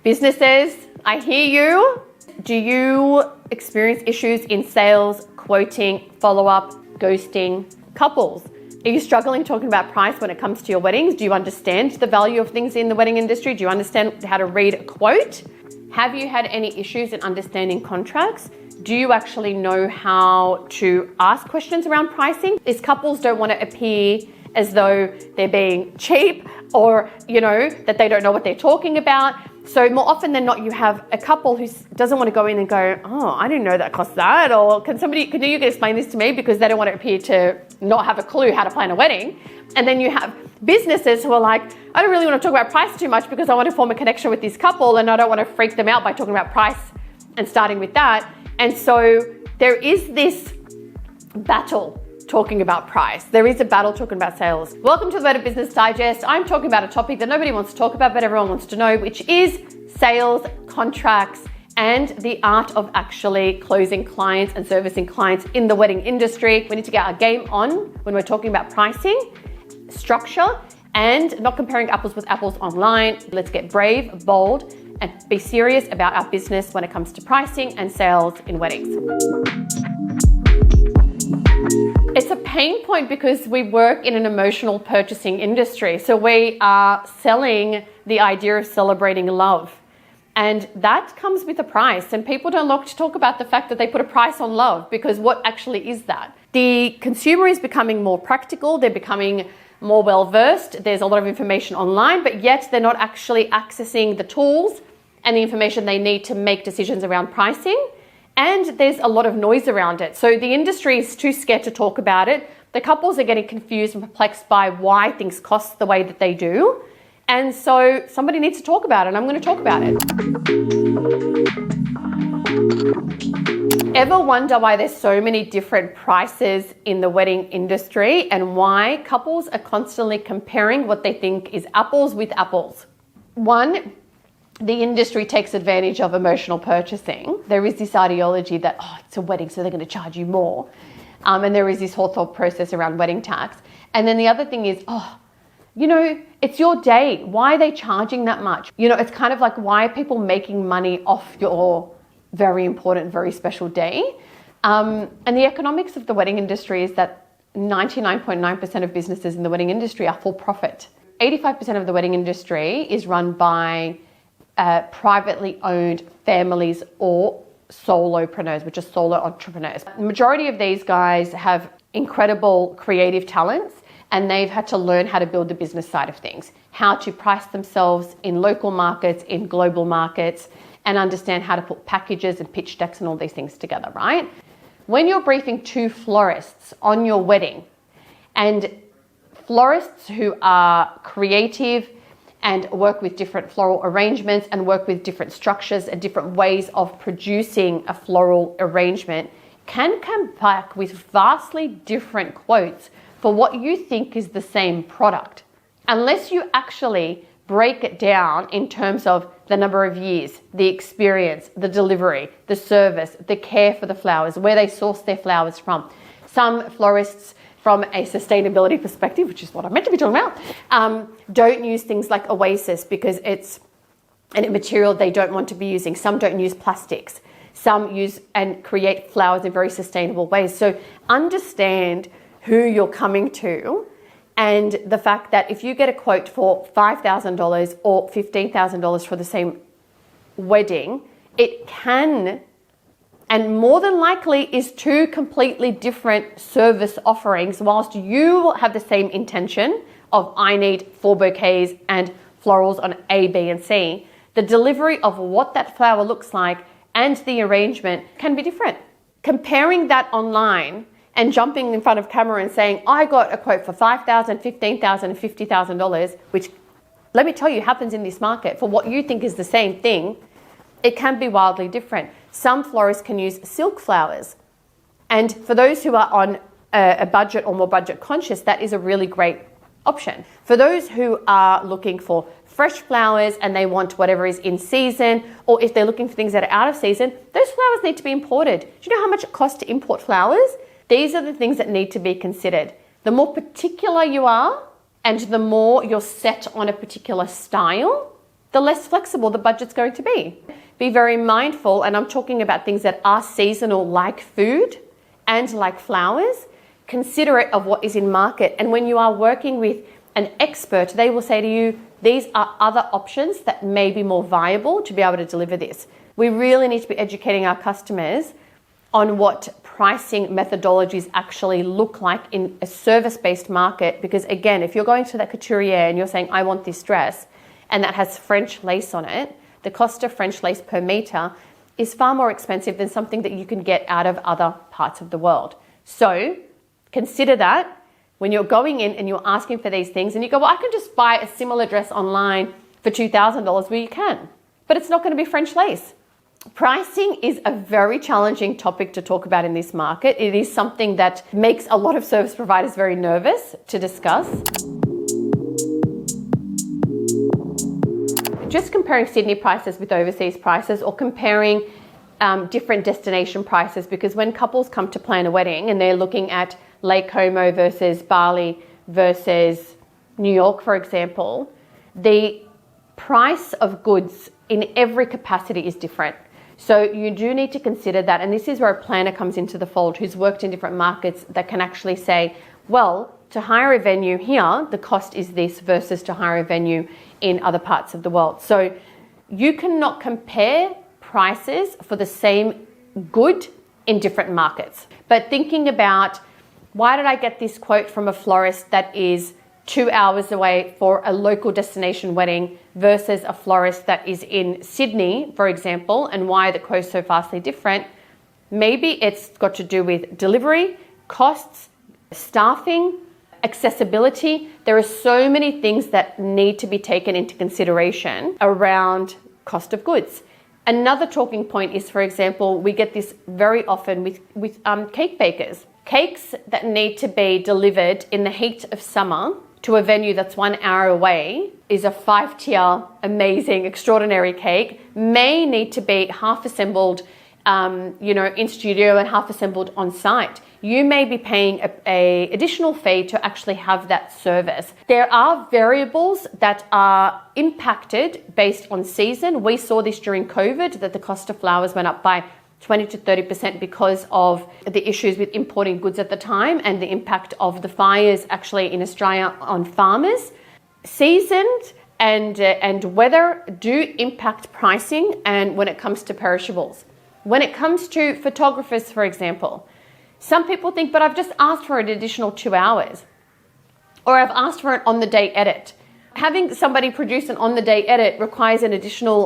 Businesses, I hear you. Do you experience issues in sales, quoting, follow-up, ghosting? Couples, are you struggling talking about price when it comes to your weddings? Do you understand the value of things in the wedding industry? Do you understand how to read a quote? Have you had any issues in understanding contracts? Do you actually know how to ask questions around pricing? These couples don't want to appear as though they're being cheap or, that they don't know what they're talking about. So more often than not, you have a couple who doesn't want to go in and go, oh, I didn't know that cost that. Or can you explain this to me? Because they don't want to appear to not have a clue how to plan a wedding. And then you have businesses who are like, I don't really want to talk about price too much because I want to form a connection with this couple and I don't want to freak them out by talking about price and starting with that. And so there is this battle talking about price. There is a battle talking about sales. Welcome to the Wedded Business Digest. I'm talking about a topic that nobody wants to talk about, but everyone wants to know, which is sales, contracts, and the art of actually closing clients and servicing clients in the wedding industry. We need to get our game on when we're talking about pricing, structure, and not comparing apples with apples online. Let's get brave, bold, and be serious about our business when it comes to pricing and sales in weddings. It's a pain point because we work in an emotional purchasing industry. So we are selling the idea of celebrating love. And that comes with a price. And people don't like to talk about the fact that they put a price on love, because what actually is that? The consumer is becoming more practical. They're becoming more well-versed. There's a lot of information online, but yet they're not actually accessing the tools and the information they need to make decisions around pricing. And there's a lot of noise around it. So the industry is too scared to talk about it. The couples are getting confused and perplexed by why things cost the way that they do. And so somebody needs to talk about it, and I'm going to talk about it. Ever wonder why there's so many different prices in the wedding industry and why couples are constantly comparing what they think is apples with apples? One, the industry takes advantage of emotional purchasing. There is this ideology that, it's a wedding, so they're going to charge you more. And there is this whole thought process around wedding tax. And then the other thing is, it's your day. Why are they charging that much? It's kind of like, why are people making money off your very important, very special day? And the economics of the wedding industry is that 99.9% of businesses in the wedding industry are for profit. 85% of the wedding industry is run by privately owned families or solopreneurs, which are solo entrepreneurs. The majority of these guys have incredible creative talents, and they've had to learn how to build the business side of things, how to price themselves in local markets, in global markets, and understand how to put packages and pitch decks and all these things together, right? When you're briefing two florists on your wedding, and florists who are creative and work with different floral arrangements and work with different structures and different ways of producing a floral arrangement, can come back with vastly different quotes for what you think is the same product. Unless you actually break it down in terms of the number of years, the experience, the delivery, the service, the care for the flowers, where they source their flowers from. Some florists, from a sustainability perspective, which is what I'm meant to be talking about, don't use things like Oasis because it's a material they don't want to be using. Some don't use plastics. Some use and create flowers in very sustainable ways. So understand who you're coming to, and the fact that if you get a quote for $5,000 or $15,000 for the same wedding, it can and more than likely is two completely different service offerings, whilst you have the same intention of I need 4 bouquets and florals on A, B, and C. The delivery of what that flower looks like and the arrangement can be different. Comparing that online and jumping in front of camera and saying, I got a quote for $5,000, $15,000, and $50,000, which, let me tell you, happens in this market for what you think is the same thing, it can be wildly different. Some florists can use silk flowers. And for those who are on a budget or more budget conscious, that is a really great option. For those who are looking for fresh flowers and they want whatever is in season, or if they're looking for things that are out of season, those flowers need to be imported. Do you know how much it costs to import flowers? These are the things that need to be considered. The more particular you are and the more you're set on a particular style, the less flexible the budget's going to be. Be very mindful, and I'm talking about things that are seasonal like food and like flowers, considerate of what is in market. And when you are working with an expert, they will say to you, these are other options that may be more viable to be able to deliver this. We really need to be educating our customers on what pricing methodologies actually look like in a service-based market. Because again, if you're going to that couturier and you're saying, I want this dress, and that has French lace on it, the cost of French lace per meter is far more expensive than something that you can get out of other parts of the world. So consider that when you're going in and you're asking for these things and you go, well, I can just buy a similar dress online for $2,000. Well, you can, but it's not going to be French lace. Pricing is a very challenging topic to talk about in this market. It is something that makes a lot of service providers very nervous to discuss. Just comparing Sydney prices with overseas prices, or comparing different destination prices, because when couples come to plan a wedding and they're looking at Lake Como versus Bali versus New York, for example, the price of goods in every capacity is different. So you do need to consider that. And this is where a planner comes into the fold who's worked in different markets that can actually say, well, to hire a venue here, the cost is this versus to hire a venue in other parts of the world. So you cannot compare prices for the same good in different markets. But thinking about, why did I get this quote from a florist that is 2 hours away for a local destination wedding versus a florist that is in Sydney, for example, and why the quote's so vastly different? Maybe it's got to do with delivery, costs, staffing, accessibility. There are so many things that need to be taken into consideration around cost of goods. Another talking point is, for example, we get this very often with cake bakers. Cakes that need to be delivered in the heat of summer to a venue that's 1 hour away is a 5-tier, amazing, extraordinary cake, may need to be half assembled in studio and half assembled on site. You may be paying a additional fee to actually have that service. There are variables that are impacted based on season. We saw this during COVID, that the cost of flowers went up by 20 to 30% because of the issues with importing goods at the time and the impact of the fires actually in Australia on farmers. Seasons and weather do impact pricing, and when it comes to perishables. When it comes to photographers, for example, some people think, but I've just asked for an additional 2 hours, or I've asked for an on-the-day edit. Having somebody produce an on-the-day edit requires an additional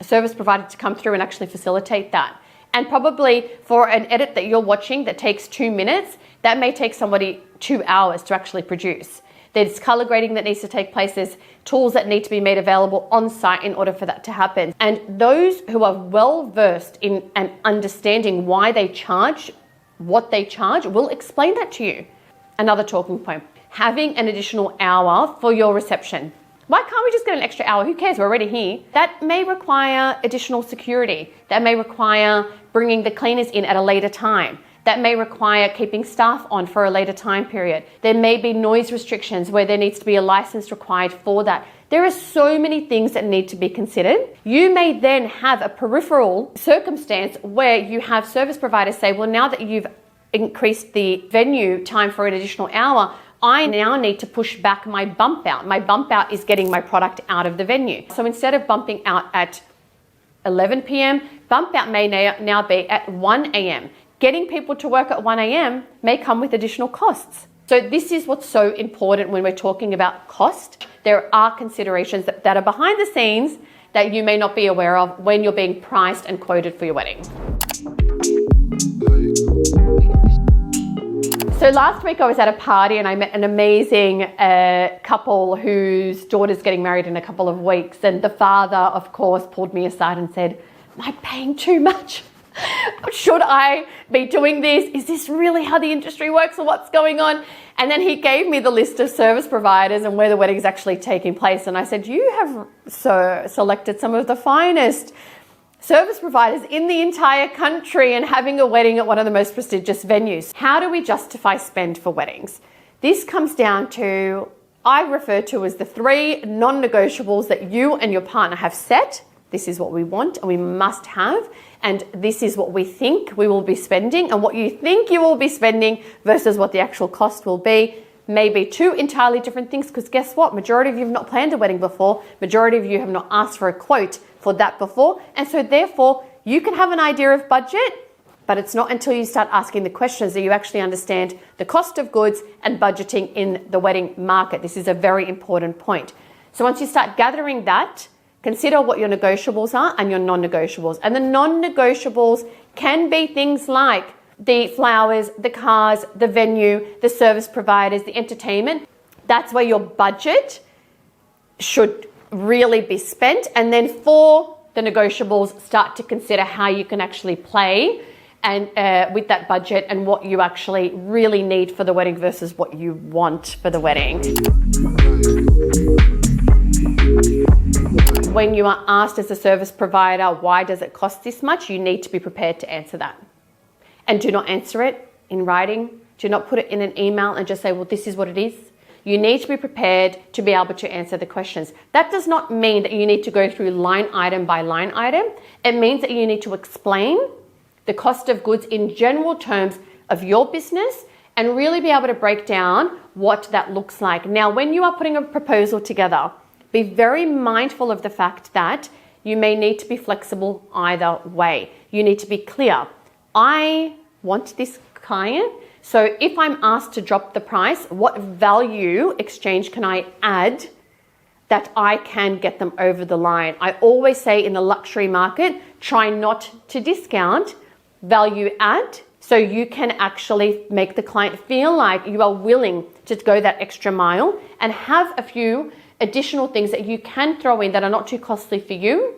service provider to come through and actually facilitate that. And probably for an edit that you're watching that takes 2 minutes, that may take somebody 2 hours to actually produce. There's color grading that needs to take place. There's tools that need to be made available on site in order for that to happen. And those who are well versed in and understanding why they charge what they charge will explain that to you. Another talking point, having an additional hour for your reception. Why can't we just get an extra hour? Who cares? We're already here. That may require additional security. That may require bringing the cleaners in at a later time. That may require keeping staff on for a later time period. There may be noise restrictions where there needs to be a license required for that. There are so many things that need to be considered. You may then have a peripheral circumstance where you have service providers say, well, now that you've increased the venue time for an additional hour, I now need to push back my bump out. My bump out is getting my product out of the venue. So instead of bumping out at 11 p.m., bump out may now be at 1 a.m. Getting people to work at 1 a.m. may come with additional costs. So this is what's so important when we're talking about cost. There are considerations that are behind the scenes that you may not be aware of when you're being priced and quoted for your wedding. So last week I was at a party and I met an amazing couple whose daughter's getting married in a couple of weeks. And the father, of course, pulled me aside and said, am I paying too much? Should I be doing this? Is this really how the industry works, or what's going on? And then he gave me the list of service providers and where the wedding is actually taking place. And I said, you have selected some of the finest service providers in the entire country and having a wedding at one of the most prestigious venues. How do we justify spend for weddings? This comes down to I refer to as the 3 non-negotiables that you and your partner have set. This is what we want and we must have, and this is what we think we will be spending, and what you think you will be spending versus what the actual cost will be may be 2 entirely different things, because guess what? Majority of you have not planned a wedding before. Majority of you have not asked for a quote for that before. And so therefore, you can have an idea of budget, but it's not until you start asking the questions that you actually understand the cost of goods and budgeting in the wedding market. This is a very important point. So once you start gathering that, consider what your negotiables are and your non-negotiables. And the non-negotiables can be things like the flowers, the cars, the venue, the service providers, the entertainment. That's where your budget should really be spent. And then for the negotiables, start to consider how you can actually play and with that budget and what you actually really need for the wedding versus what you want for the wedding. When you are asked as a service provider, why does it cost this much? You need to be prepared to answer that. And do not answer it in writing. Do not put it in an email and just say, well, this is what it is. You need to be prepared to be able to answer the questions. That does not mean that you need to go through line item by line item. It means that you need to explain the cost of goods in general terms of your business and really be able to break down what that looks like. Now, when you are putting a proposal together, be very mindful of the fact that you may need to be flexible either way. You need to be clear. I want this client, so if I'm asked to drop the price, what value exchange can I add that I can get them over the line? I always say in the luxury market, try not to discount, value add, so you can actually make the client feel like you are willing to go that extra mile and have a few additional things that you can throw in that are not too costly for you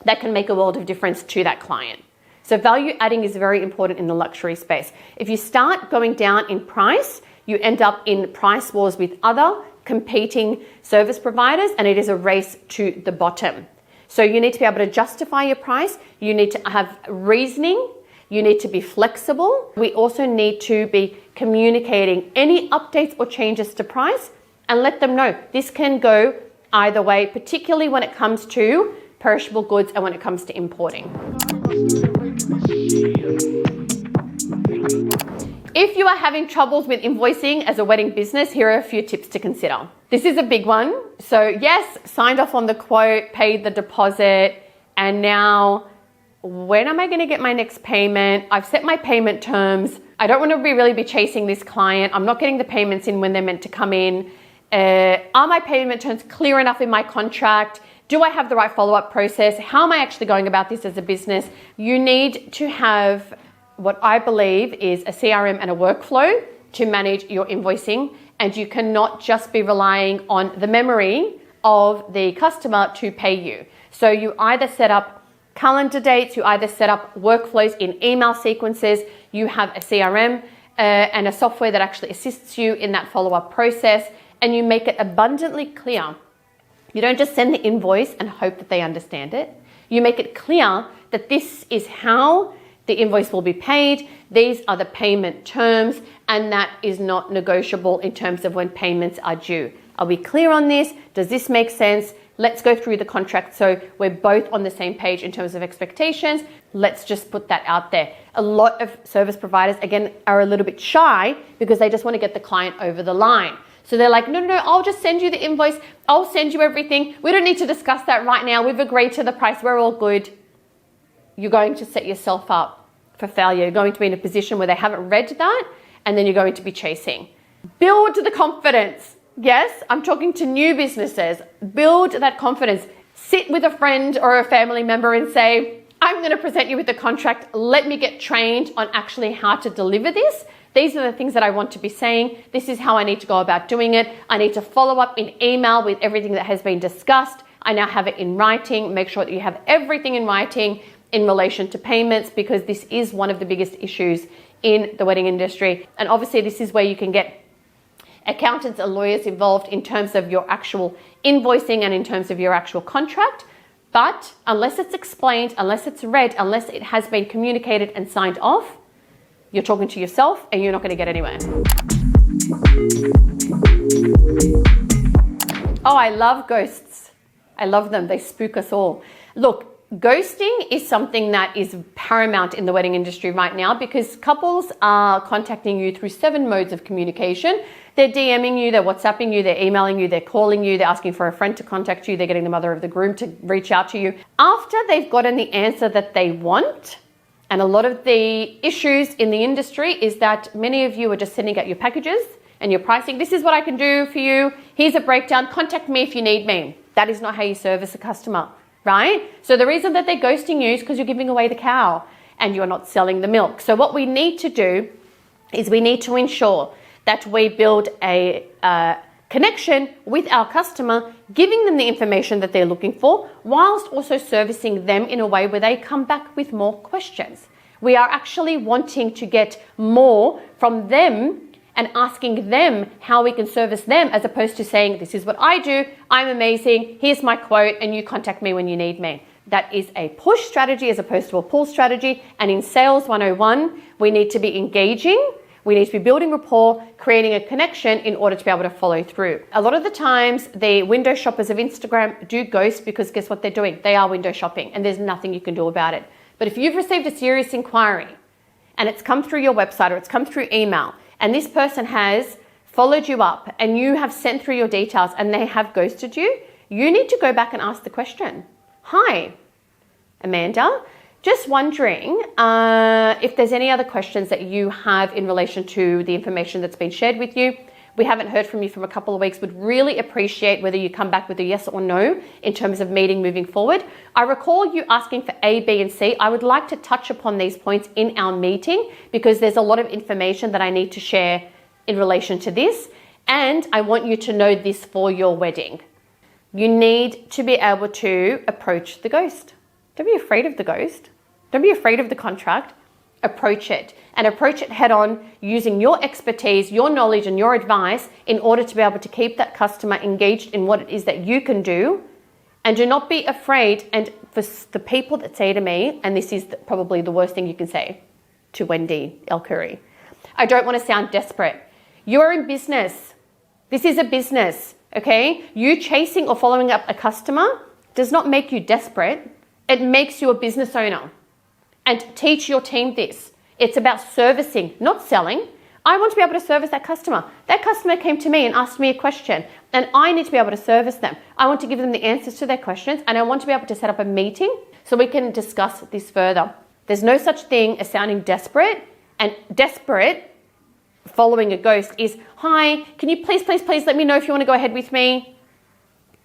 that can make a world of difference to that client. So value adding is very important in the luxury space. If you start going down in price, you end up in price wars with other competing service providers, and it is a race to the bottom. So you need to be able to justify your price. You need to have reasoning. You need to be flexible. We also need to be communicating any updates or changes to price and let them know. This can go either way, particularly when it comes to perishable goods and when it comes to importing. If you are having troubles with invoicing as a wedding business, here are a few tips to consider. This is a big one. So yes, signed off on the quote, paid the deposit, and now when am I going to get my next payment? I've set my payment terms. I don't want to really be chasing this client. I'm not getting the payments in when they're meant to come in. Are my payment terms clear enough in my contract? Do I have the right follow-up process? How am I actually going about this as a business? You need to have what I believe is a CRM and a workflow to manage your invoicing, and you cannot just be relying on the memory of the customer to pay you. So you either set up calendar dates, you either set up workflows in email sequences, you have a CRM and a software that actually assists you in that follow-up process, and you make it abundantly clear. You don't just send the invoice and hope that they understand it. You make it clear that this is how the invoice will be paid, these are the payment terms, and that is not negotiable in terms of when payments are due. Are we clear on this? Does this make sense? Let's go through the contract so we're both on the same page in terms of expectations. Let's just put that out there. A lot of service providers, again, are a little bit shy because they just want to get the client over the line. So they're like, no, I'll just send you the invoice. I'll send you everything. We don't need to discuss that right now. We've agreed to the price. We're all good. You're going to set yourself up for failure. You're going to be in a position where they haven't read that, and then you're going to be chasing. Build the confidence. Yes, I'm talking to new businesses. Build that confidence. Sit with a friend or a family member and say, I'm going to present you with the contract. Let me get trained on actually how to deliver this. These are the things that I want to be saying. This is how I need to go about doing it. I need to follow up in email with everything that has been discussed. I now have it in writing. Make sure that you have everything in writing in relation to payments, because this is one of the biggest issues in the wedding industry. And obviously this is where you can get accountants and lawyers involved in terms of your actual invoicing and in terms of your actual contract. But unless it's explained, unless it's read, unless it has been communicated and signed off, you're talking to yourself and you're not going to get anywhere. Oh, I love ghosts. I love them. They spook us all. Look, ghosting is something that is paramount in the wedding industry right now because couples are contacting you through 7 modes of communication. They're DMing you, they're WhatsApping you, they're emailing you, they're calling you, they're asking for a friend to contact you, they're getting the mother of the groom to reach out to you. After they've gotten the answer that they want, and a lot of the issues in the industry is that many of you are just sending out your packages and your pricing. This is what I can do for you. Here's a breakdown. Contact me if you need me. That is not how you service a customer, right? So the reason that they're ghosting you is because you're giving away the cow and you're not selling the milk. So what we need to do is we need to ensure that we build a connection with our customer, giving them the information that they're looking for, whilst also servicing them in a way where they come back with more questions. We are actually wanting to get more from them and asking them how we can service them, as opposed to saying, this is what I do, I'm amazing, here's my quote, and you contact me when you need me. That is a push strategy as opposed to a pull strategy. And in Sales 101, we need to be engaging. We need to be building rapport, creating a connection in order to be able to follow through. A lot of the times, the window shoppers of Instagram do ghost because guess what they're doing? They are window shopping and there's nothing you can do about it. But if you've received a serious inquiry and it's come through your website or it's come through email and this person has followed you up and you have sent through your details and they have ghosted you, you need to go back and ask the question. Hi, Amanda. Just wondering if there's any other questions that you have in relation to the information that's been shared with you. We haven't heard from you for a couple of weeks. Would really appreciate whether you come back with a yes or no in terms of meeting moving forward. I recall you asking for A, B, and C. I would like to touch upon these points in our meeting because there's a lot of information that I need to share in relation to this. And I want you to know this for your wedding. You need to be able to approach the ghost. Don't be afraid of the ghost. Don't be afraid of the contract. Approach it and approach it head on using your expertise, your knowledge and your advice in order to be able to keep that customer engaged in what it is that you can do. And do not be afraid. And for the people that say to me, and this is probably the worst thing you can say to Wendy El-Khoury, I don't want to sound desperate. You're in business. This is a business, okay? You chasing or following up a customer does not make you desperate. It makes you a business owner. And teach your team this. It's about servicing, not selling. I want to be able to service that customer. That customer came to me and asked me a question, and I need to be able to service them. I want to give them the answers to their questions, and I want to be able to set up a meeting so we can discuss this further. There's no such thing as sounding desperate, and desperate following a ghost is, hi, can you please let me know if you want to go ahead with me?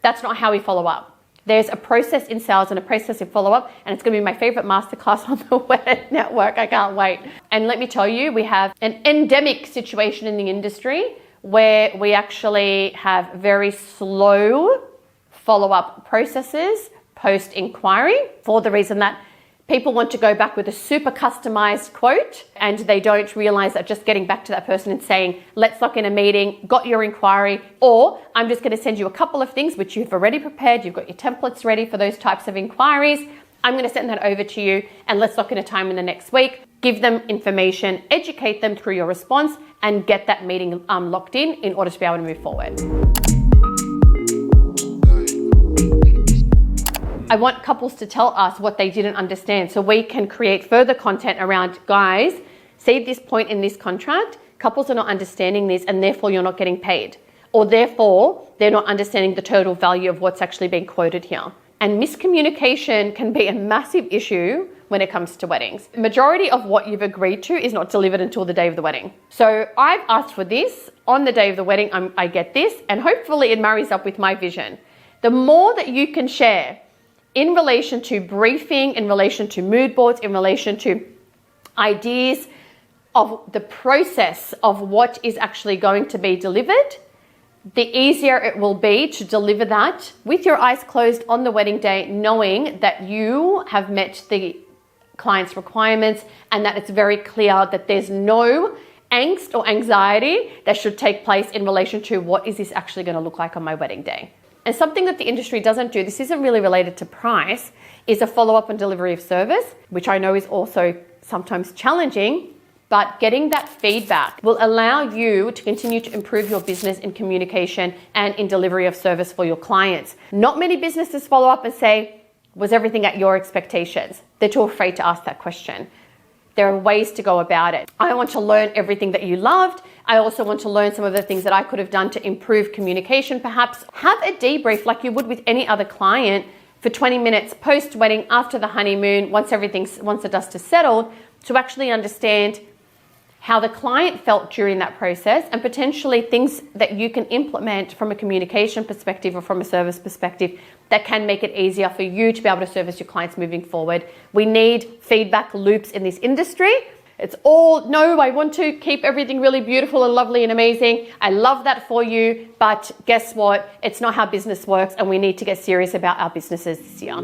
That's not how we follow up. There's a process in sales and a process in follow-up, and it's going to be my favorite masterclass on the Wedded Network. I can't wait. And let me tell you, we have an endemic situation in the industry where we actually have very slow follow-up processes post-inquiry for the reason that people want to go back with a super customized quote and they don't realize that just getting back to that person and saying, let's lock in a meeting, got your inquiry, or I'm just going to send you a couple of things which you've already prepared. You've got your templates ready for those types of inquiries. I'm going to send that over to you and let's lock in a time in the next week. Give them information, educate them through your response and get that meeting locked in order to be able to move forward. I want couples to tell us what they didn't understand so we can create further content around, guys, see this point in this contract, couples are not understanding this and therefore you're not getting paid. Or therefore, they're not understanding the total value of what's actually being quoted here. And miscommunication can be a massive issue when it comes to weddings. Majority of what you've agreed to is not delivered until the day of the wedding. So I've asked for this, on the day of the wedding I get this, and hopefully it marries up with my vision. The more that you can share in relation to briefing, in relation to mood boards, in relation to ideas of the process of what is actually going to be delivered, the easier it will be to deliver that with your eyes closed on the wedding day, knowing that you have met the client's requirements and that it's very clear that there's no angst or anxiety that should take place in relation to what is this actually going to look like on my wedding day. And something that the industry doesn't do, this isn't really related to price, is a follow-up and delivery of service, which I know is also sometimes challenging But getting that feedback will allow you to continue to improve your business in communication and in delivery of service for your clients. Not many businesses follow up and say, was everything at your expectations? They're too afraid to ask that question. There are ways to go about it. I want to learn everything that you loved. I also want to learn some of the things that I could have done to improve communication. Perhaps have a debrief like you would with any other client for 20 minutes post-wedding, after the honeymoon, once the dust is settled, to actually understand how the client felt during that process, and potentially things that you can implement from a communication perspective or from a service perspective that can make it easier for you to be able to service your clients moving forward. We need feedback loops in this industry. It's all, no, I want to keep everything really beautiful and lovely and amazing. I love that for you, but guess what? It's not how business works, and we need to get serious about our businesses this year.